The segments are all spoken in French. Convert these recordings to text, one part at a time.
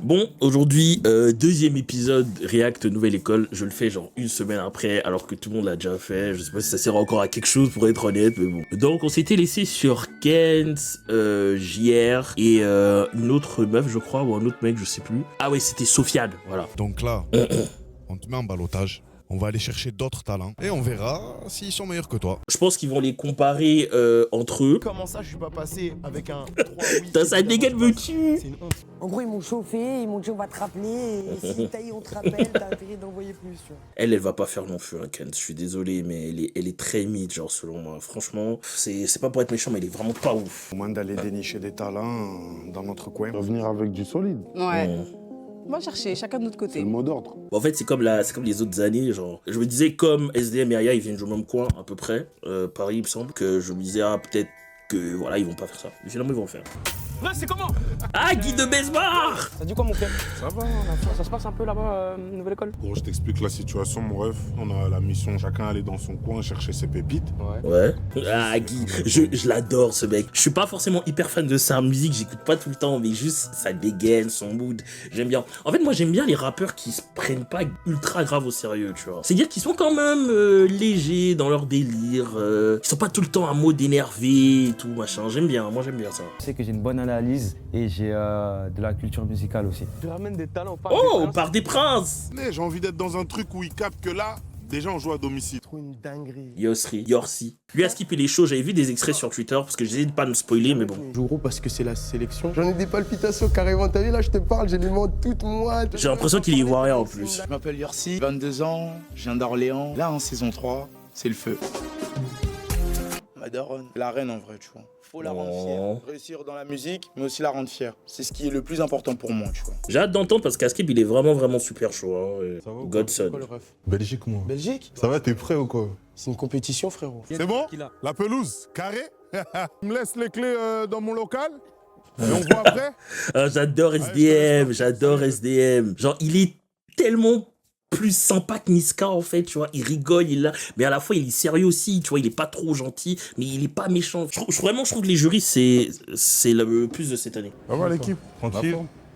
Bon, aujourd'hui, deuxième épisode React Nouvelle École. Je le fais genre une semaine après, alors que tout le monde l'a déjà fait. Je sais pas si ça sert encore à quelque chose pour être honnête, mais bon. Donc, on s'était laissé sur Kens, JR et une autre meuf, je crois, ou un autre mec, je sais plus. Ah ouais, c'était Sofiane, voilà. Donc là, on te met en ballottage. On va aller chercher d'autres talents et on verra s'ils sont meilleurs que toi. Je pense qu'ils vont les comparer entre eux. Comment ça, je suis pas passé avec un 3 oui. Putain, ça dégaine me tue. C'est une honte. En gros, ils m'ont chauffé, ils m'ont dit on va te rappeler, et si taille on te rappelle, t'as intérêt d'envoyer plus, tu vois. Elle va pas faire long feu, hein, Kens. Je suis désolé, mais elle est très mid, genre, selon moi. Franchement, c'est pas pour être méchant, mais elle est vraiment pas ouf. Au moins d'aller dénicher des talents dans notre coin. Revenir avec du solide, Ouais. Mmh. On va chercher, chacun de notre c'est côté. le mot d'ordre. En fait, c'est comme les autres années, genre. Je me disais, comme SDM et Aya, ils viennent du même coin, à peu près, Paris, il me semble, que je me disais, ah, peut-être que, voilà, ils vont pas faire ça. Mais finalement, ils vont le faire. Ouais, c'est comment? Ah, Guy de Besbar. Ça dit quoi, mon frère? Ça va, ça se passe un peu là-bas, nouvelle école? Gros, je t'explique la situation, mon ref. On a la mission, chacun aller dans son coin chercher ses pépites. Ouais. Ah, Guy, je l'adore, ce mec. Je suis pas forcément hyper fan de sa musique, j'écoute pas tout le temps, mais juste sa dégaine, son mood, j'aime bien. En fait, moi, j'aime bien les rappeurs qui se prennent pas ultra grave au sérieux, tu vois. C'est-à-dire qu'ils sont quand même légers dans leur délire, ils sont pas tout le temps en mode énervé et tout, machin. J'aime bien, moi, j'aime bien ça. Je sais que j'ai une bonne analyse et j'ai de la culture musicale aussi. Tu ramènes des talents, pas Oh, par des princes. Mais j'ai envie d'être dans un truc où ils captent que là, déjà on joue à domicile. Trop une dinguerie. Yorsi. Lui a skippé les shows, j'avais vu des extraits sur Twitter, parce que j'essaie de pas me spoiler, mais bon. J'ouvre parce que c'est la sélection. J'en ai des palpitations carrément, t'as vu là, je te parle, j'ai les mains toutes moites. J'ai l'impression qu'il y voit rien en plus. Je m'appelle Yorsi, 22 ans, je viens d'Orléans. Là, en saison 3, c'est le feu. Ma daronne, la reine en vrai, tu vois. Faut la rendre fière. Réussir dans la musique, mais aussi la rendre fière. C'est ce qui est le plus important pour moi, tu vois. J'ai hâte d'entendre parce qu'Askip il est vraiment super chaud. Hein. Ça va ou Godson. Quoi, le ref? Belgique, moi. Belgique? Ça va, t'es prêt ou quoi? C'est une compétition, frérot. C'est bon? La pelouse, carré. Tu me laisses les clés dans mon local et on voit après. Ah, j'adore SDM, j'adore SDM. Genre il est tellement plus sympa que Niska en fait, tu vois. Il rigole, mais à la fois il est sérieux aussi, tu vois. Il est pas trop gentil, mais il est pas méchant. Vraiment, je trouve que les jurys c'est le plus de cette année. Ça va l'équipe? Tranquille.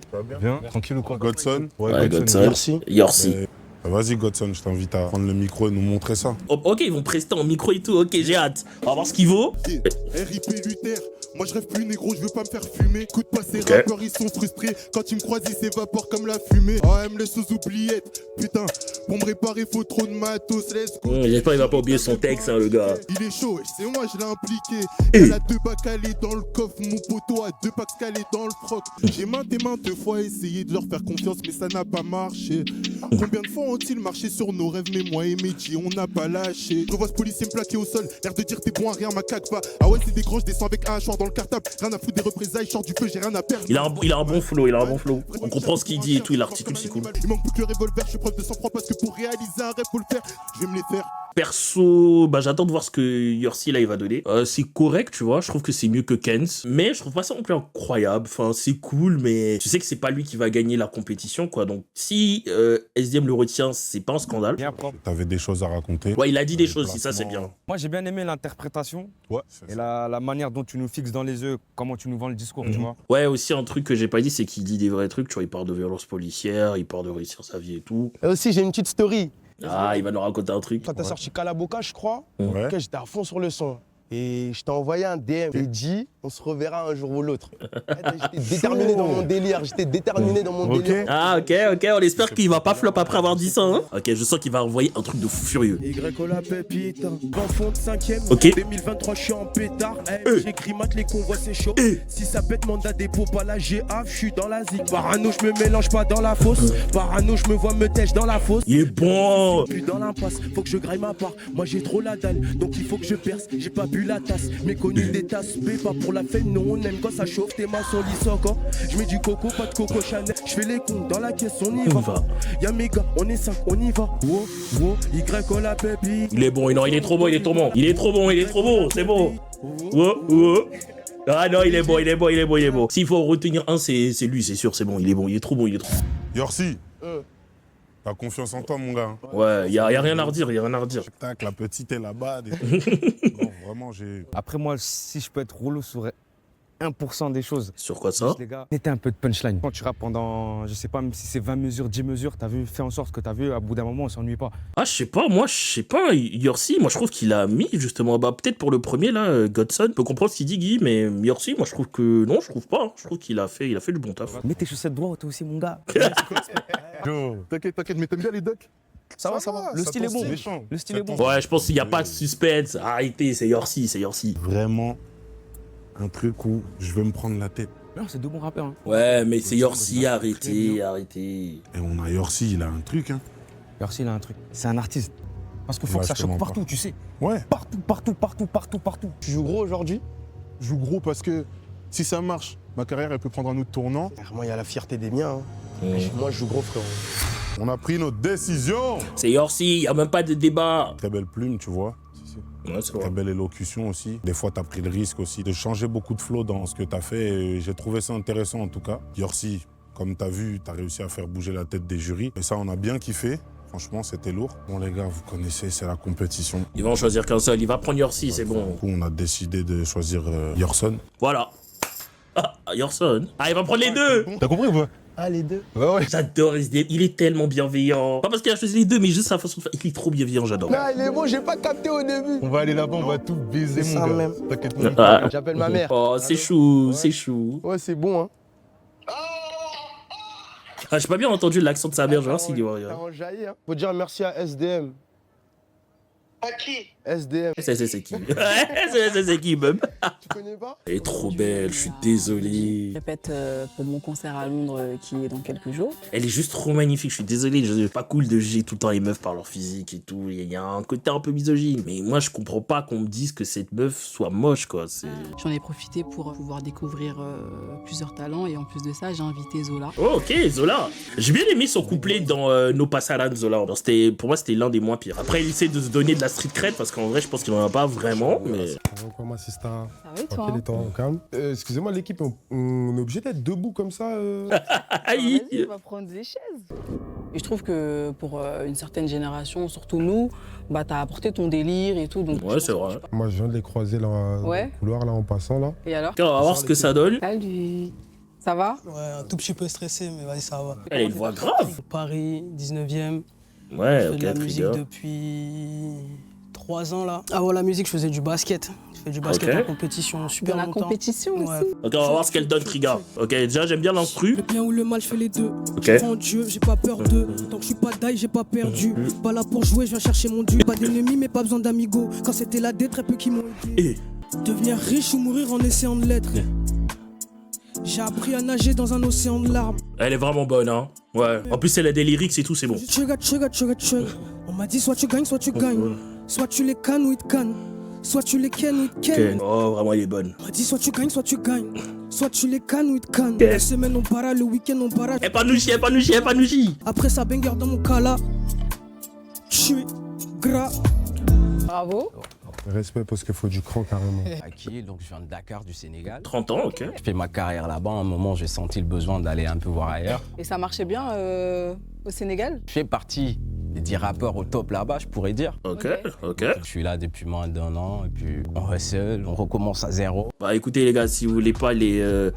Ça va bien? Bien, tranquille ou quoi? Godson. Ouais, Godson. Merci. Yorsi. Vas-y Godson, je t'invite à prendre le micro et nous montrer ça. Oh, ok, ils vont prester en micro et tout. Ok, j'ai hâte. On va voir ce qu'il vaut. RIP Luther, moi je rêve plus négro, je veux pas me faire fumer. Écoute pas ces Ok. rappeurs, ils sont frustrés. Quand ils me croisent, ils s'évaporent comme la fumée. Oh, elle me laisse aux oubliettes. Putain, pour me réparer, faut trop de matos. Let's go. J'espère qu'il va pas oublier son texte, hein, le gars. Il est chaud, c'est moi, je l'ai impliqué. Eh. Elle a 2 bacs calés dans le coffre, mon poteau a 2 packs calés dans le froc. J'ai maintes et maintes fois essayé de leur faire confiance, mais ça n'a pas marché. Combien de fois ont-ils marché sur nos rêves, mais moi et Medji, on n'a pas lâché. Je revois ce policier me plaquer au sol, l'air de dire t'es bon à rien, ma cague pas. Ah ouais, c'est des gros, je descends avec un hachoir dans le cartable. Rien à foutre des représailles, je sors du feu, j'ai rien à perdre. Il a un bon flow, On comprend ce qu'il dit et tout, il articule, c'est cool. Il manque plus que le revolver, je suis preuve de sang-froid parce que pour réaliser un rêve, faut le faire. Je vais me les faire. Perso, j'attends de voir ce que Yorsi là il va donner. C'est correct, tu vois, je trouve que c'est mieux que Kens, mais je trouve pas ça non plus incroyable. Enfin, c'est cool, mais tu sais que c'est pas lui qui va gagner la compétition, quoi. Donc, si SDM le retient, c'est pas un scandale. Bien propre. T'avais des choses à raconter. Ouais, il a dit des choses, si ça c'est bien. Moi, j'ai bien aimé l'interprétation Ouais. et la manière dont tu nous fixes dans les yeux, comment tu nous vends le discours, tu vois. Ouais, aussi un truc que j'ai pas dit, c'est qu'il dit des vrais trucs, tu vois, il parle de violence policière, il parle de réussir sa vie et tout. Et aussi, j'ai une petite story. Ah, il va nous raconter un truc. Quand t'as sorti Calaboca, je crois, Ouais. ok, j'étais à fond sur le son. Et je t'ai envoyé un DM. J'ai dit, on se reverra un jour ou l'autre. J'étais déterminé dans mon délire. Délire. Ah, ok, on espère qu'il va pas flop après avoir dit ça, hein. Ok, je sens qu'il va envoyer un truc de fou furieux. Y la pépite, en fond de 5ème. Ok. 2023, je suis en pétard. J'écris mat, les convois, c'est chaud. Si ça pète, mandat dépôt, pas la GA, je suis dans la zik. Parano, je me mélange pas dans la fosse. Parano, je me vois me tèche dans la fosse. Il est bon. Plus dans l'impasse, faut que je graille ma part. Moi j'ai trop la dalle, donc il faut que je perce. J'ai pas bu la tasse, mais connu des tasses. B, pas pour la fête, non, on aime quand ça chauffe. Tes mains sont lisses encore. Je mets du coco, pas de coco Chanel. Je fais les cons dans la caisse, on y va. Y'a mes gars, on est 5, on y va. Wow, wow, Y la pépite. Il est bon, non, il est trop bon, c'est bon. Wow. Ah non, il est bon. S'il faut retenir un, c'est lui, c'est sûr, c'est bon, il est trop bon. Yorsi, t'as confiance en toi, mon gars. Ouais, y a rien à redire, Tac, la petite est là-bas. Non, vraiment, j'ai. Après, moi, si je peux être rouleau 1% des choses. Sur quoi ça? Juste, les gars, mettez un peu de punchline. Quand tu rappes pendant, je sais pas, même si c'est 20 mesures, 10 mesures, t'as vu, fais en sorte que t'as vu, à bout d'un moment, on s'ennuie pas. Ah, je sais pas, moi, je sais pas. Yorsi, moi, je trouve qu'il a mis, justement, bah, peut-être pour le premier, là, Godson. Je peux comprendre ce qu'il dit, Guy, mais Yorsi, moi, je trouve que, non, je trouve pas. Hein. Je trouve qu'il a fait du bon taf. Mets tes chaussettes droites aussi, mon gars. Yo, t'inquiète, mais t'aimes bien les docs? Ça va. Le style est bon. Méchant. Le style est bon. Ouais, je pense qu'il n'y a pas de suspense. Arrêtez, c'est Yorsi. Vraiment un truc où je veux me prendre la tête. Non, c'est deux bons rappeurs. Hein. Ouais, mais c'est Yorsi, arrêtez. Et on a Yorsi, il a un truc, hein. Yorsi, il a un truc. C'est un artiste. Parce qu'il faut que ça choque partout, tu sais. Ouais. Partout. Tu joues gros aujourd'hui? Je joue gros parce que si ça marche, ma carrière, elle peut prendre un autre tournant. Moi, il y a la fierté des miens. Hein. Moi, je joue gros, frérot. On a pris notre décision. C'est Yorsi, il n'y a même pas de débat. Très belle plume, tu vois. Ouais, c'est Très vrai. belle élocution aussi. Des fois, tu as pris le risque aussi de changer beaucoup de flow dans ce que tu as fait. Et j'ai trouvé ça intéressant en tout cas. Yorsi, comme tu as vu, tu as réussi à faire bouger la tête des jurys. Et ça, on a bien kiffé. Franchement, c'était lourd. Bon, les gars, vous connaissez, c'est la compétition. Il va en choisir qu'un seul, il va prendre Yorsi, c'est bon. Du coup, on a décidé de choisir Yorson. Voilà. Ah, Yorson. Ah, il va prendre les deux. T'as compris ou pas? Ah, les deux? Ouais. J'adore SDM, il est tellement bienveillant. Pas parce qu'il a choisi les deux, mais juste sa façon de faire. Il est trop bienveillant, j'adore. Non, il est bon, j'ai pas capté au début. On va aller là-bas, on va tout baiser, C'est mon ça gars. même. T'inquiète Ah. pas. J'appelle ma mère. Oh, c'est chou, c'est chou. Ouais, c'est bon, hein. Ah, j'ai pas bien entendu l'accent de sa mère, genre, s'il y T'as a. enjaillé, hein. Faut dire merci à SDM. À qui? SDM. C'est qui? C'est qui, même? Tu connais pas? Elle est trop belle, je suis désolé. Je répète pour mon concert à Londres qui est dans quelques jours. Elle est juste trop magnifique, je suis désolé, c'est pas cool de juger tout le temps les meufs par leur physique et tout. Il y a un côté un peu misogyne. Mais moi, je comprends pas qu'on me dise que cette meuf soit moche, quoi. J'en ai profité pour pouvoir découvrir plusieurs talents et en plus de ça, j'ai invité Zola. Oh, ok, Zola. J'ai bien aimé son couplet dans No Pasaran, Zola. Alors, pour moi, c'était l'un des moins pires. Après, il essaie de se donner de la street cred parce qu'en vrai, je pense qu'il en a pas vraiment, mais... Encore ma sista. Ça va et toi, Tranquille, hein et toi, au calme. Excusez-moi, l'équipe, on est obligé d'être debout comme ça Aïe. Vas-y, on va prendre des chaises. Et je trouve que pour une certaine génération, surtout nous, bah t'as apporté ton délire et tout. Donc Ouais, c'est vrai. Moi, je viens de les croiser là, dans Ouais. le couloir, là, en passant, là. Et alors? On va voir ce que ça donne. Salut. Ça va? Ouais, un tout petit peu stressé, mais vas-y, ça va. Elle a une voix grave. Paris, 19e. Ouais, Je fais de la ok, musique trigger. depuis 3 ans là. Avant la musique, je faisais du basket. Je fais du basket Ok. en compétition super Dans la longtemps. compétition Ouais. aussi. Ok, on va voir ce qu'elle donne, Trigger. Ok, déjà, j'aime bien l'instru. Le bien ou le mal, je fais les deux. Ok. Je prends Dieu, j'ai pas peur d'eux. Tant que je suis pas d'ail, j'ai pas perdu. Pas là pour jouer, je viens chercher mon dû. Pas d'ennemis, mais pas besoin d'amigos. Quand c'était la dette, très peu qui m'ont aidé. Devenir riche ou mourir en essayant de l'être. J'ai appris à nager dans un océan de larmes. Elle est vraiment bonne, hein. Ouais. En plus, elle a des lyrics et tout, c'est bon. Chugga. On m'a dit soit tu gagnes, soit tu gagnes. Soit tu les cannes ou ils te cannent. Soit tu les kennes ou ils te kennent. Oh, vraiment, elle est bonne. On m'a dit soit tu gagnes, soit tu gagnes. Soit tu les cannes ou ils te cannent. La semaine on para, le week-end on para. Épanouchi. Après ça banger dans mon cas là. Je suis gras. Bravo. Respect parce qu'il faut du cran, carrément. Aki, donc je viens de Dakar, du Sénégal. 30 ans, ok. Je fais ma carrière là-bas. À un moment, j'ai senti le besoin d'aller un peu voir ailleurs. Et ça marchait bien au Sénégal? Je fais partie des 10 rappeurs au top là-bas, je pourrais dire. Ok. Je suis là depuis moins d'1 an et puis on hustle, on recommence à zéro. Bah écoutez les gars, si vous voulez pas les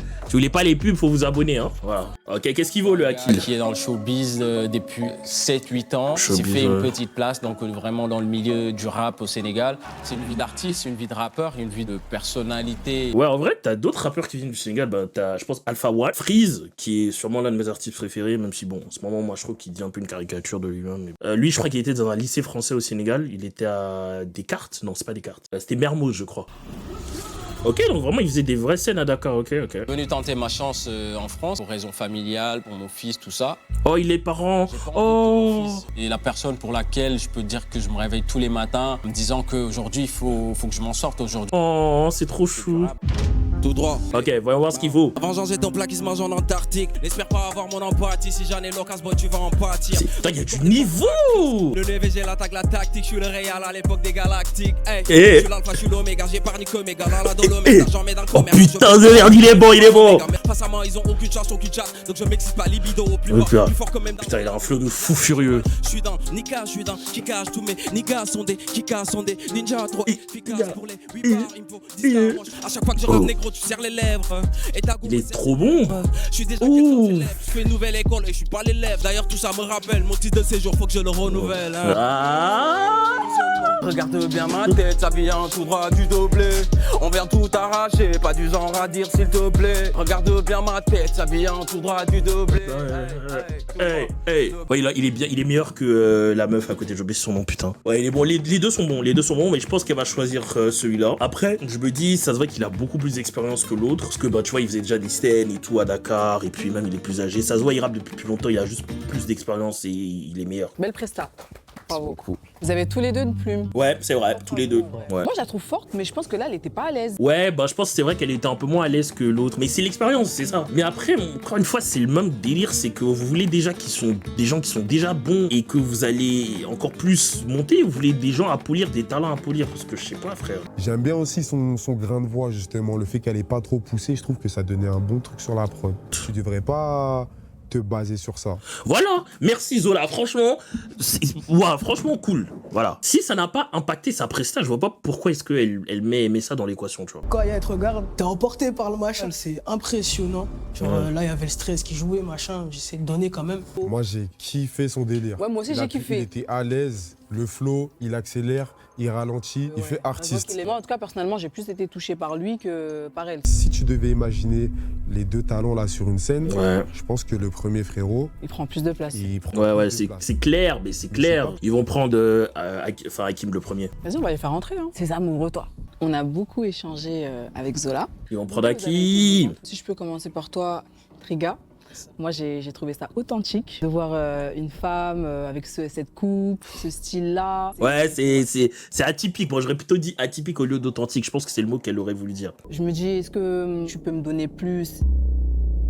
pubs, faut vous abonner, hein. Voilà. Ok, qu'est-ce qu'il vaut le Aki? Qui est dans le showbiz depuis 7-8 ans. J'ai Showbiz, fait une ouais. petite place donc vraiment dans le milieu du rap au Sénégal. C'est une vie d'artiste, une vie de rappeur, une vie de personnalité. Ouais, en vrai, t'as d'autres rappeurs qui viennent du Sénégal. Bah, t'as, je pense, Alpha One, Freeze, qui est sûrement l'un de mes artistes préférés, même si, bon, en ce moment, moi, je trouve qu'il dit un peu une caricature de lui-même. Mais... lui, je crois qu'il était dans un lycée français au Sénégal. Il était à Descartes. Non, c'est pas Descartes. C'était Mermoz, je crois. Ok, donc vraiment, il faisait des vraies scènes à Dakar, ok. Je suis venu tenter ma chance en France, pour raisons familiales, pour mon fils, tout ça. Oh, il est parent. Oh. Et la personne pour laquelle je peux dire que je me réveille tous les matins, en me disant qu'aujourd'hui, il faut que je m'en sorte aujourd'hui. Oh, c'est trop chou. Tout droit. Ok, voyons voir ce qu'il vaut. Vengeance est ton plat qui se mange en Antarctique. N'espère pas avoir mon empathie. Si j'en ai l'occasion, boy, tu vas en pâtir. Putain, il y a du niveau. Le NVG, l'attaque, la tactique. Je suis le Real à l'époque des Galactiques. Hey, Eh. je suis l'alpha, je suis l'oméga. J'ai pas que mes gars dans la dolomètre. J'en mets dans le Oh commerce. putain de merde, il est bon, il est bon. Face à moi, ils ont aucune chance, aucune chat. Donc je m'excite pas libido au plus fort quand même. Putain, il a un flow de fou furieux. Je suis dans Nika, je suis dans Kika. Tous mes niggas sont des Kika, sont des ninjas trop efficaces pour les 8 bars. Il me faut 10 à chaque fois que je rappe négro tu serres les lèvres. Et ta Il est trop bon. Je suis déjà je fais une nouvelle école et je suis pas l'élève. D'ailleurs tout ça me rappelle, mon titre de séjour faut que je le renouvelle. Regarde bien ma tête, ça vient tout droit du doublé. On vient tout arracher, pas du genre à dire s'il te plaît. Regarde bien ma tête, ça vient tout droit du doublé. Ouais, il est meilleur que la meuf à côté, j'ai oublié son nom, putain. Ouais, il est bon, les deux sont bons, mais je pense qu'elle va choisir celui-là. Après, je me dis, ça se voit qu'il a beaucoup plus d'expérience que l'autre, parce que bah tu vois, il faisait déjà des scènes et tout à Dakar, et puis même il est plus âgé. Ça se voit, il rappe depuis plus longtemps, il a juste plus d'expérience et il est meilleur. Belle presta. Bravo. Vous avez tous les deux une plume. Ouais, c'est vrai, tous les deux. Ouais. Moi, je la trouve forte, mais je pense que là, elle était pas à l'aise. Ouais, bah je pense que c'est vrai qu'elle était un peu moins à l'aise que l'autre. Mais c'est l'expérience, c'est ça. Mais après, encore une fois, c'est le même délire, c'est que vous voulez déjà des gens qui sont déjà bons et que vous allez encore plus monter, vous voulez des gens à polir, des talents à polir, parce que je sais pas, frère. J'aime bien aussi son grain de voix, justement. Le fait qu'elle est pas trop poussée, je trouve que ça donnait un bon truc sur la prod. Tu devrais pas te baser sur ça. Voilà, merci Zola, franchement, franchement cool. Voilà. Si ça n'a pas impacté sa presta, je vois pas pourquoi est-ce qu'elle met ça dans l'équation, tu vois. Quand Yaya te regarde, t'es emporté par le machin, c'est impressionnant. Genre là, il y avait le stress qui jouait, machin, j'essaie de donner quand même. Moi, j'ai kiffé son délire. Ouais, moi aussi, j'ai kiffé. Il était à l'aise, le flow, il accélère, il ralentit, il fait artiste. Moi, en tout cas, personnellement, j'ai plus été touché par lui que par elle. Si tu devais imaginer les deux talents là sur une scène, je pense que le premier frérot... Il prend plus de place. C'est clair, mais c'est clair. Ils vont prendre Hakim le premier. Vas-y, on va les faire rentrer. Hein. C'est amoureux, toi. On a beaucoup échangé avec Zola. Ils vont prendre Hakim. Si je peux commencer par toi, Triga. Moi, j'ai trouvé ça authentique de voir une femme avec cette coupe, ce style-là. Ouais, c'est atypique. Moi, j'aurais plutôt dit atypique au lieu d'authentique. Je pense que c'est le mot qu'elle aurait voulu dire. Je me dis, est-ce que tu peux me donner plus ?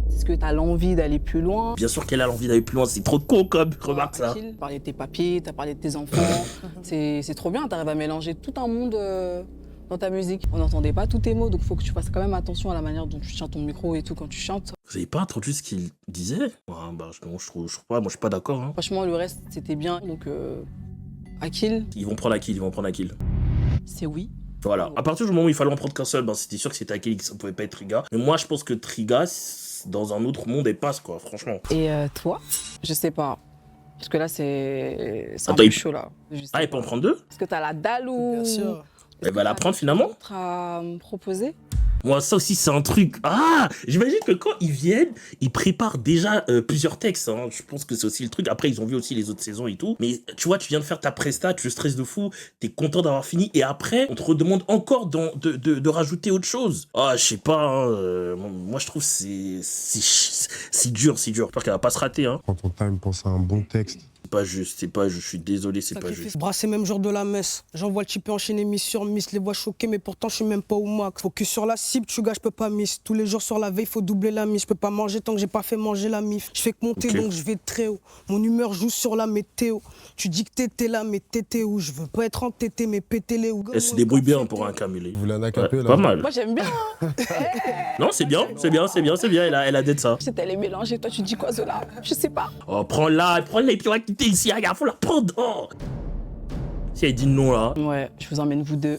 Est-ce que tu as l'envie d'aller plus loin ? Bien sûr qu'elle a l'envie d'aller plus loin. C'est trop con comme remarque, ça. Tu as parlé de tes papiers, tu as parlé de tes enfants. C'est trop bien. Tu arrives à mélanger tout un monde dans ta musique. On n'entendait pas tous tes mots, donc il faut que tu fasses quand même attention à la manière dont tu tiens ton micro et tout quand tu chantes. Vous avez pas entendu ce qu'il disait ? Je trouve pas, moi je suis pas d'accord. Hein. Franchement, le reste c'était bien, donc Akil. Ils vont prendre Akil. C'est oui. Voilà, à partir du moment où il fallait en prendre qu'un seul, c'était sûr que c'était Akil et que ça pouvait pas être Triga. Mais moi je pense que Triga, dans un autre monde, elle passe quoi, franchement. Et toi ? Je sais pas. Parce que là c'est un peu chaud là. Elle peut en prendre deux ? Parce que t'as la dalle ou... Bien sûr. Elle va la prendre finalement ? À me proposer ? Moi, ça aussi, c'est un truc. J'imagine que quand ils viennent, ils préparent déjà plusieurs textes. Hein. Je pense que c'est aussi le truc. Après, ils ont vu aussi les autres saisons et tout. Mais tu vois, tu viens de faire ta presta, tu stresses de fou, t'es content d'avoir fini. Et après, on te redemande encore de rajouter autre chose. Je sais pas. Hein, moi, je trouve que c'est dur. J'espère qu'elle va pas se rater. Hein. Quand on time pense à un bon texte. C'est pas juste, je suis désolé, c'est pas juste. Brasser même jour de la messe. J'envoie le type enchaîner miss sur miss, les voix choquées, mais pourtant je suis même pas au max. Focus sur la cible, tu gars, je peux pas miss. Tous les jours sur la veille, faut doubler la mise. Je peux pas manger tant que j'ai pas fait manger la mif. Je fais que monter, donc je vais très haut. Mon humeur joue sur la météo. Tu dis que t'étais là, mais t'étais où? Je veux pas être entêté, mais péter les ou. Elle se débrouille bien pour un camélé. Vous voulez un acapé là? Pas mal. Moi j'aime bien. Non, c'est bien. Elle a d'être ça. Si t'allais mélanger, toi tu dis quoi, Zola? Je sais pas. Oh, prends-la, et puis on va quitter ici, regarde, faut la prendre. Oh. Si elle dit non là. Ouais, je vous emmène vous deux.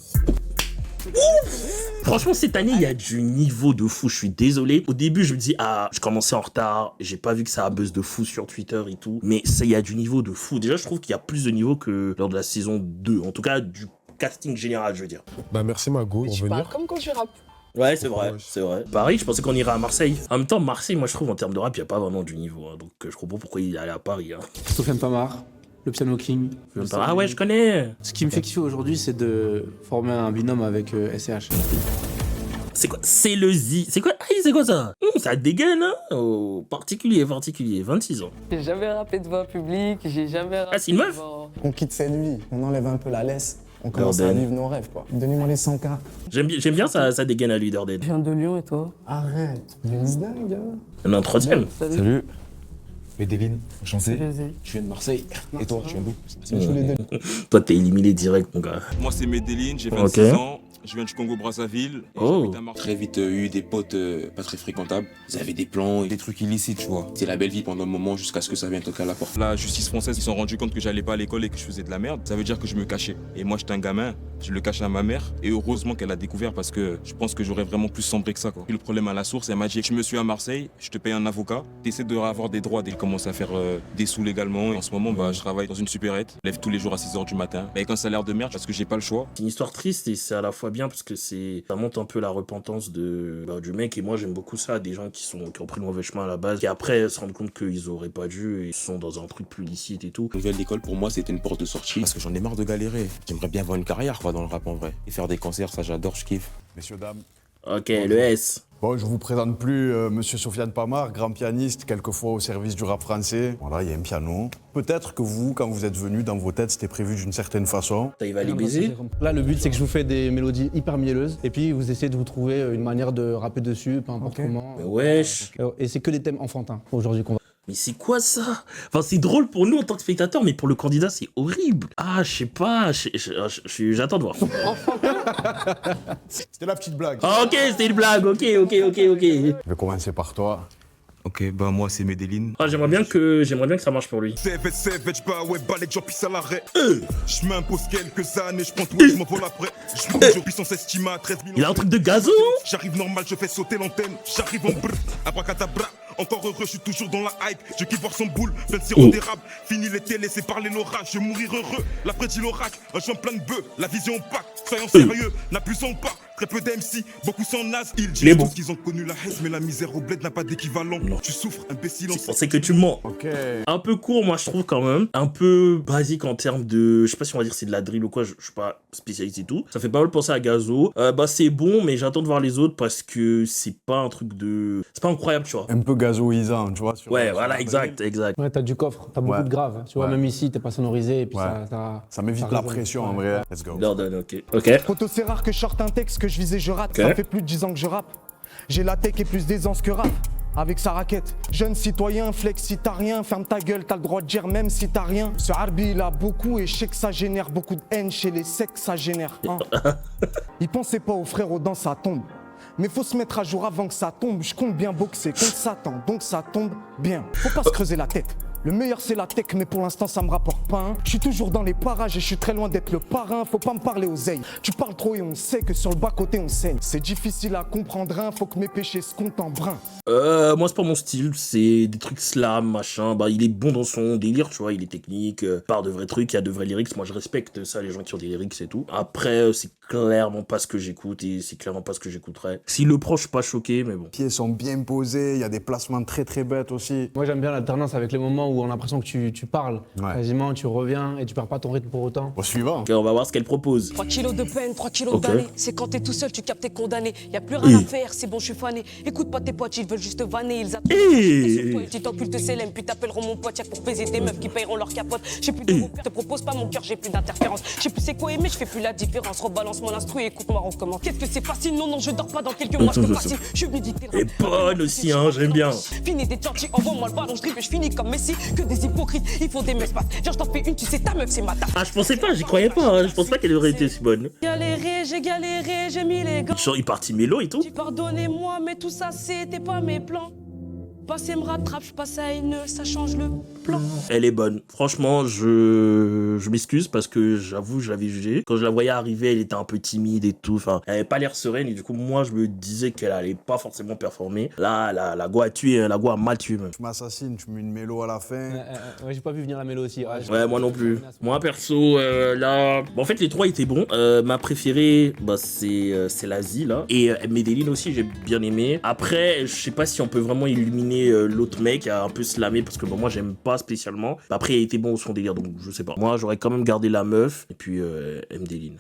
Franchement, cette année, il y a du niveau de fou, je suis désolé. Au début, je me dis, je commençais en retard, j'ai pas vu que ça a buzz de fou sur Twitter et tout. Mais ça, il y a du niveau de fou. Déjà, je trouve qu'il y a plus de niveau que lors de la saison 2. En tout cas, du casting général, je veux dire. Merci Mago pour Tu venir. parles comme quand tu rappes. Ouais, c'est vrai. Paris, je pensais qu'on irait à Marseille. En même temps, Marseille, moi, je trouve, en termes de rap, il n'y a pas vraiment du niveau. Hein. Donc, je comprends pourquoi il est allé à Paris. Hein. Sofiane Pamar, le Piano King. Ah ouais, je connais. Ce qui me fait kiffer aujourd'hui, c'est de former un binôme avec SCH. C'est quoi? C'est le Z. C'est quoi? C'est quoi ça? Ça dégaine, hein? Oh, particulier. 26 ans. J'ai jamais rappé devant un public, j'ai jamais rappé. C'est une meuf? On quitte cette vie, on enlève un peu la laisse. On commence à vivre nos rêves, quoi. Donnez-moi les 100K. J'aime bien ça dégaine à lui, Dordel. Je viens de Lyon et toi? Arrête, c'est dingue. On est en 3ème. Salut. Medellin, enchanté. Je viens de Marseille. Et toi, tu viens d'où? Toi, t'es éliminé direct, mon gars. Moi, c'est Medellin, j'ai 26 ans. je viens du Congo-Brazzaville. Oh. Très vite, eu des potes pas très fréquentables. Ils avaient des plans, des trucs illicites, tu vois. C'est la belle vie pendant le moment jusqu'à ce que ça vienne toquer à la porte. La justice française, ils se sont rendus compte que j'allais pas à l'école et que je faisais de la merde. Ça veut dire que je me cachais. Et moi, j'étais un gamin, je le cachais à ma mère. Et heureusement qu'elle a découvert parce que je pense que j'aurais vraiment plus sombré que ça, quoi. Et le problème à la source, elle m'a dit, je me suis à Marseille, je te paye un avocat, t'essaies de avoir des droits, elle commence à faire des sous légalement. Et en ce moment, je travaille dans une supérette, lève tous les jours à 6h du matin. Avec un salaire de merde parce que j'ai pas le choix. C'est une histoire triste et c'est à la fois bien parce que ça montre un peu la repentance du mec. Et moi, j'aime beaucoup ça, des gens qui ont pris le mauvais chemin à la base, qui après se rendent compte qu'ils auraient pas dû et ils sont dans un truc plus licite et tout. Nouvelle école, pour moi, c'était une porte de sortie parce que j'en ai marre de galérer. J'aimerais bien avoir une carrière, quoi, dans le rap en vrai. Et faire des concerts, ça j'adore, je kiffe. Messieurs, dames. Ok, le S. Bon, je vous présente plus Monsieur Sofiane Pamar, grand pianiste, quelquefois au service du rap français. Voilà, il y a un piano. Peut-être que vous, quand vous êtes venus, dans vos têtes, c'était prévu d'une certaine façon. Il va les baiser. Là, le but, c'est que je vous fais des mélodies hyper mielleuses. Et puis, vous essayez de vous trouver une manière de rapper dessus, peu importe comment. Mais wesh. Et c'est que des thèmes enfantins, aujourd'hui, qu'on va... Mais c'est quoi ça? Enfin, c'est drôle pour nous en tant que spectateurs, mais pour le candidat, c'est horrible. Ah, je sais pas, j'attends de voir. C'était la petite blague. Ah, ok, c'était une blague, ok. Je vais commencer par toi. Ok, bah moi c'est Medellin. Ah, j'aimerais bien que ça marche pour lui. Je m'impose quelques années, je prends tout et je m'envole après. Je me dis puissance estima 13 000. Il a un truc de gazo. J'arrive normal, je fais sauter l'antenne. J'arrive en brr, abracadabra. Encore heureux, je suis toujours dans la hype. Je kiffe voir son boule, plein de sirop d'érable. Fini l'été, laissez parler l'orage. Je vais mourir heureux. L'après-dit l'oracle, un champ plein de bœufs. La vision opaque, soyons sérieux, n'abusons pas. Très peu d'MC, beaucoup sont nazes. Ils disent tous qu'ils ont connu la haine, mais la misère au bled n'a pas d'équivalent. Tu souffres, imbécile en c'est que tu mens. Ok. Un peu court, moi je trouve quand même. Un peu basique en termes de. Je sais pas si on va dire c'est de la drill ou quoi, je suis pas spécialiste et tout. Ça fait pas mal penser à Gazo. C'est bon, mais j'attends de voir les autres parce que c'est pas un truc de. C'est pas incroyable, tu vois. Un peu gazoisant, tu vois. Ouais, voilà, exact. Ouais, t'as du coffre, t'as beaucoup de graves. Tu vois, même ici, t'es pas sonorisé et puis ça m'évite la pression en vrai. Let's go. Ok. Photo, c'est rare que je sorte un texte que je visais, je rate. Ça fait plus de 10 ans que je rappe. J'ai la tech et plus d'aisance que rap. Avec sa raquette. Jeune citoyen, flex si t'as rien, ferme ta gueule, t'as le droit de dire même si t'as rien. Ce Harbi il a beaucoup et je sais que ça génère beaucoup de haine chez les secs, ça génère. Hein. Il pensait pas aux frères dans sa tombe. Mais faut se mettre à jour avant que ça tombe. Je compte bien boxer contre Satan, donc ça tombe bien. Faut pas se creuser la tête. Le meilleur c'est la tech, mais pour l'instant ça me rapporte pas. Hein. Je suis toujours dans les parages et je suis très loin d'être le parrain. Faut pas me parler aux ailes. Tu parles trop et on sait que sur le bas-côté on saigne. C'est difficile à comprendre, hein. Faut que mes péchés se comptent en brun. Moi c'est pas mon style, c'est des trucs slam, machin. Il est bon dans son délire, tu vois, il est technique, parle de vrais trucs, il y a de vrais lyrics. Moi je respecte ça, les gens qui ont des lyrics et tout. Après, c'est clairement pas ce que j'écoute et c'est clairement pas ce que j'écouterais. S'il le prend, je suis pas choqué, mais bon. Les pieds sont bien posés, il y a des placements très très bêtes aussi. Moi j'aime bien l'alternance avec les moments où on a l'impression que tu parles. Quasiment, tu reviens et tu perds pas ton rythme pour autant. Au suivant. Ok, on va voir ce qu'elle propose. 3 kilos de peine, 3 kilos d'années. C'est quand t'es tout seul, tu captes t'es condamné. Y a plus rien à faire, c'est bon, je suis fané. Écoute pas tes potes, ils veulent juste vanner. Ils attendent sur toi, ils t'occultent CLM, puis t'appelleront mon pote pour baiser des meufs qui paieront leur capote. J'ai plus de repères, te propose pas mon cœur, j'ai plus d'interférence. Je sais plus c'est quoi aimer, je fais plus la différence. Rebalance mon instru et écoute-moi, recommence. Qu'est-ce que c'est facile? Non, je dors pas dans quelques mois, je te fascine. Je suis venu dicter. Et bonne aussi, hein, j'aime bien. Fini des gentils, envoie-moi le ballon, je dribble, je finis comme Messi. Que des hypocrites, il faut des meufs. Viens, je t'en fais une, tu sais, ta meuf, c'est ma taf. Ah, je pensais pas, j'y croyais pas, hein. Je pense pas qu'elle aurait été si bonne. J'ai galéré, j'ai mis les gants. Il est parti mélo et tout. Pardonnez-moi, mais tout ça, c'était pas mes plans. Passer me rattrape, je passe à une, ça change le plan. Elle est bonne. Franchement, je m'excuse parce que j'avoue, je l'avais jugée. Quand je la voyais arriver, elle était un peu timide et tout. Enfin, elle avait pas l'air sereine et du coup, moi, je me disais qu'elle allait pas forcément performer. Là, la go a tué, la go a mal tué même. Tu m'assassines, tu mets une mélo à la fin. Ouais, j'ai pas vu venir la mélo aussi. Ouais, moi non plus. Moi, perso, là... Bon, en fait, les trois étaient bons. Ma préférée, c'est l'Asie, là. Et Medellin aussi, j'ai bien aimé. Après, je sais pas si on peut vraiment illuminer l'autre mec qui a un peu slamé parce que moi j'aime pas spécialement. Après il était bon au son délire donc je sais pas. Moi j'aurais quand même gardé la meuf et puis Medellin.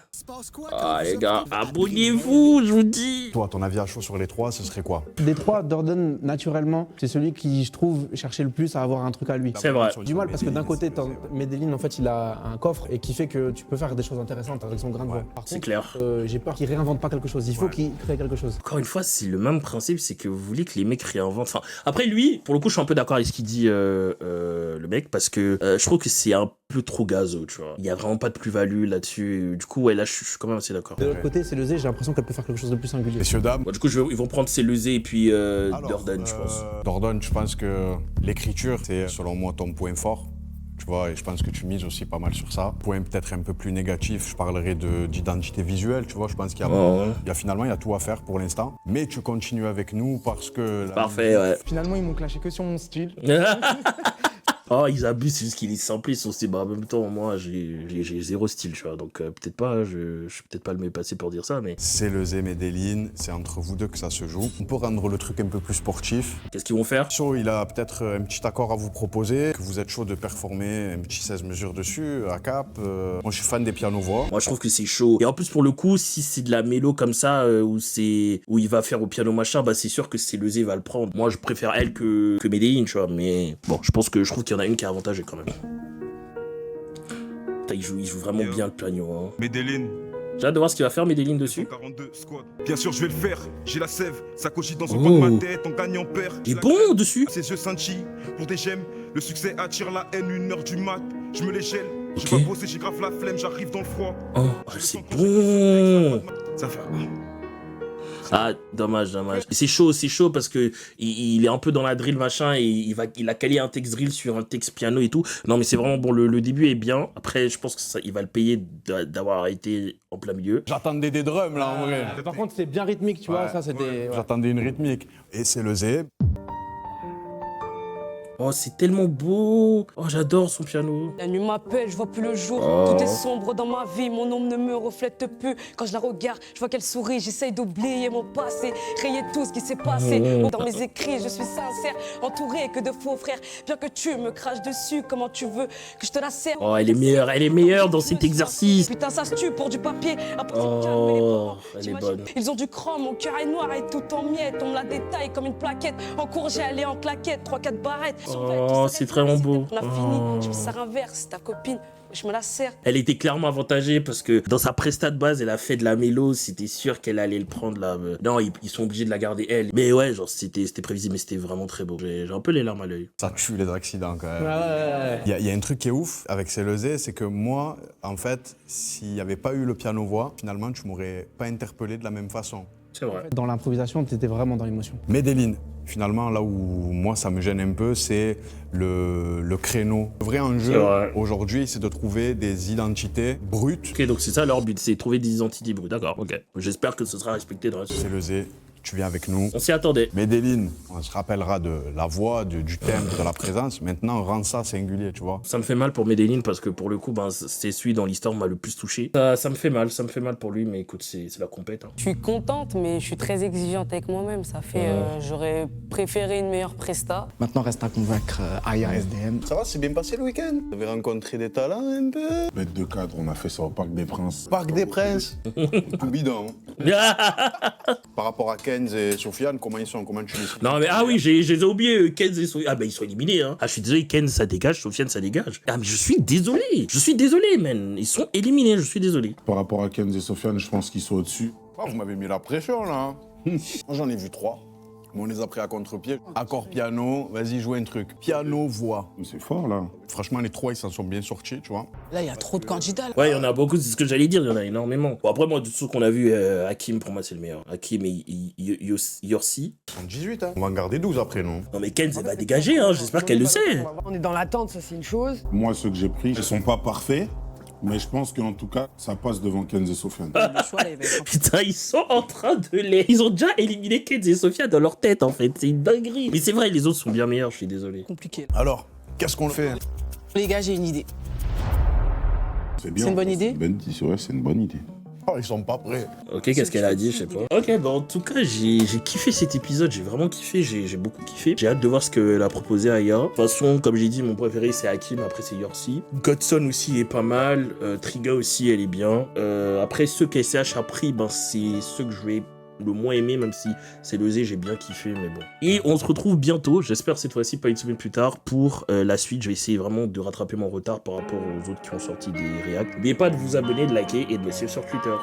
Ah les gars, abonnez-vous, je vous dis. Toi, ton avis à chaud sur les trois, ce serait quoi? Des trois, Dordan, naturellement, c'est celui qui, je trouve, cherchait le plus à avoir un truc à lui. C'est vrai. Du mal parce que d'un côté, Medellin, en fait, il a un coffre et qui fait que tu peux faire des choses intéressantes avec son grain de voix. C'est clair. J'ai peur qu'il réinvente pas quelque chose. Il faut qu'il crée quelque chose. Encore une fois, c'est le même principe, c'est que vous voulez que les mecs réinventent. Enfin, après, Après lui, pour le coup, je suis un peu d'accord avec ce qu'il dit le mec, parce que je trouve que c'est un peu trop gazo, tu vois. Il y a vraiment pas de plus-value là-dessus. Du coup, ouais, là, je suis quand même assez d'accord. De l'autre côté, c'est le Z, j'ai l'impression qu'elle peut faire quelque chose de plus singulier. Messieurs, dames. Du coup, ils vont prendre Célezé et puis Dordan, je pense. Dordan, je pense que l'écriture, c'est selon moi ton point fort. Tu vois, et je pense que tu mises aussi pas mal sur ça. Point peut-être un peu plus négatif, je parlerai d'identité visuelle, tu vois. Je pense qu'il y a finalement, il y a tout à faire pour l'instant. Mais tu continues avec nous parce que... Parfait, ouais. Finalement, ils m'ont clashé que sur mon style. Oh, ils abusent, c'est juste qu'ils samplent son style. Bah, en même temps, moi, j'ai zéro style, tu vois. Donc, peut-être pas, je suis peut-être pas le mieux passé pour dire ça, mais... C'est le Z Medellin, c'est entre vous deux que ça se joue. On peut rendre le truc un peu plus sportif. Qu'est-ce qu'ils vont faire? So, il a peut-être un petit accord à vous proposer, que vous êtes chaud de performer un petit 16 mesures dessus, à cap. Moi, je suis fan des pianos-voix. Moi, je trouve que c'est chaud. Et en plus, pour le coup, si c'est de la mélo comme ça, où il va faire au piano machin, bah, c'est sûr que c'est le Z va le prendre. Moi, je préfère elle que Medellin, tu vois. Mais bon, je trouve qu'il y en a une qui est avantagée quand même. Putain, il joue vraiment bien le piano. Hein. Medellin. J'ai hâte de voir ce qu'il va faire Medellin dessus. 42 squad. Bien sûr, je vais le faire. J'ai la sève, ça cogite dans son coin de ma tête, en gagnant perd. Il est bon dessus. Ses yeux scintillent pour des gemmes. Le succès attire la haine, 1h du mat. Je me les gèle. J'ai pas bossé, j'ai grave la flemme, j'arrive dans le froid. Oh, c'est bon. Ça fait. Ah, dommage. Et c'est chaud parce que il est un peu dans la drill machin et il a calé un texte drill sur un texte piano et tout. Non, mais c'est vraiment bon. Le début est bien. Après, je pense que il va le payer d'avoir été en plein milieu. J'attendais des drums là en vrai. Par contre, c'est bien rythmique, tu vois. Ça, c'était. Ouais. J'attendais une rythmique. Et c'est le Z. Oh, c'est tellement beau. Oh, j'adore son piano. La nuit m'appelle, je vois plus le jour. Tout est sombre dans ma vie, mon ombre ne me reflète plus. Quand je la regarde, je vois qu'elle sourit. J'essaye d'oublier mon passé, rayer tout ce qui s'est passé. Dans mes écrits, je suis sincère, entourée que de faux frères. Bien que tu me craches dessus, comment tu veux que je te la serre? Oh, elle est meilleure dans cet exercice. Putain, ça se tue pour du papier. Oh, elle est bonne. Ils ont du chrome, mon cœur est noir et tout en miettes. On me la détaille comme une plaquette. En cours, j'ai allé en claquette, 3-4 barrettes. Oh, c'est vraiment beau. On a fini, je me sers un verre, c'est ta copine, je me la sers. Elle était clairement avantagée parce que dans sa presta de base, elle a fait de la mélo, c'était sûr qu'elle allait le prendre là. Non, ils sont obligés de la garder elle. Mais ouais, genre c'était prévisible, mais c'était vraiment très beau. J'ai un peu les larmes à l'œil. Ça tue les accidents quand même. Ouais. Il y a un truc qui est ouf avec Célezé, c'est que moi, en fait, s'il n'y avait pas eu le piano-voix, finalement, tu m'aurais pas interpellé de la même façon. C'est vrai. Dans l'improvisation, tu étais vraiment dans l'émotion. Medellin, finalement, là où moi ça me gêne un peu, c'est le créneau. Le vrai enjeu aujourd'hui, c'est de trouver des identités brutes. Ok, donc c'est ça leur but, c'est trouver des identités brutes. D'accord, ok. J'espère que ce sera respecté dans la suite. C'est le Z. Tu viens avec nous. On s'y attendait. Medellin, on se rappellera de la voix, du timbre, de la présence. Maintenant, on rend ça singulier, tu vois. Ça me fait mal pour Medellin parce que pour le coup, c'est celui dans l'histoire m'a le plus touché. Ça me fait mal pour lui, mais écoute, c'est la compète. Hein. Je suis contente, mais je suis très exigeante avec moi-même. Ça fait, j'aurais préféré une meilleure presta. Maintenant, reste à convaincre IRSDM. Ça va, c'est bien passé le week-end. Vous avez rencontré des talents un peu. Bête de cadre, on a fait ça au Parc des Princes. Parc des Princes. Tout bidon. Par rapport à Kenz et Sofiane, comment ils sont? Comment tu les sais? Non mais ah oui, je les ai oubliés, Kenz et Sofiane. Ah bah ils sont éliminés hein. Ah je suis désolé, Kenz ça dégage, Sofiane ça dégage. Ah mais je suis désolé man. Ils sont éliminés, je suis désolé. Par rapport à Kenz et Sofiane, je pense qu'ils sont au-dessus. Ah, vous m'avez mis la pression là. Moi j'en ai vu 3. Mais on les a pris à contre-pied. Accord piano, vas-y joue un truc. Piano, voix. C'est fort là. Franchement les 3 ils s'en sont bien sortis, tu vois. Là il y a trop de candidats. Là. Ouais, il y en a beaucoup, c'est ce que j'allais dire, il y en a énormément. Bon après moi de tout ce qu'on a vu, Hakim pour moi c'est le meilleur. Hakim et Yorsi. En 18 hein. On va en garder 12 après non. Non mais Kenz elle va dégager hein, j'espère qu'elle le sait. On est dans l'attente, ça c'est une chose. Moi, ceux que j'ai pris, ils sont pas parfaits. Mais je pense qu'en tout cas, ça passe devant Kenz et Sofiane. Putain, ils sont en train de les... Ils ont déjà éliminé Kenz et Sofiane dans leur tête, en fait. C'est une dinguerie. Mais c'est vrai, les autres sont bien meilleurs, je suis désolé. Compliqué. Alors, qu'est-ce qu'on fait? Les gars, j'ai une idée. C'est bien. C'est une bonne idée? C'est une bonne idée. Oh, ils sont pas prêts. Ok, qu'est-ce qu'elle a dit, je sais pas. Ok, bah en tout cas, j'ai kiffé cet épisode, j'ai vraiment kiffé, j'ai beaucoup kiffé. J'ai hâte de voir ce qu'elle a proposé à Aya. De toute façon, comme j'ai dit, mon préféré c'est Hakim, après c'est Yorsi. Godson aussi est pas mal, Triga aussi elle est bien. Après ceux qu'SCH a pris, ben c'est ceux que je vais le moins aimé, même si c'est le Z, j'ai bien kiffé, mais bon. Et on se retrouve bientôt, j'espère cette fois-ci pas une semaine plus tard, pour la suite. Je vais essayer vraiment de rattraper mon retard par rapport aux autres qui ont sorti des réacts. N'oubliez pas de vous abonner, de liker et de me suivre sur Twitter.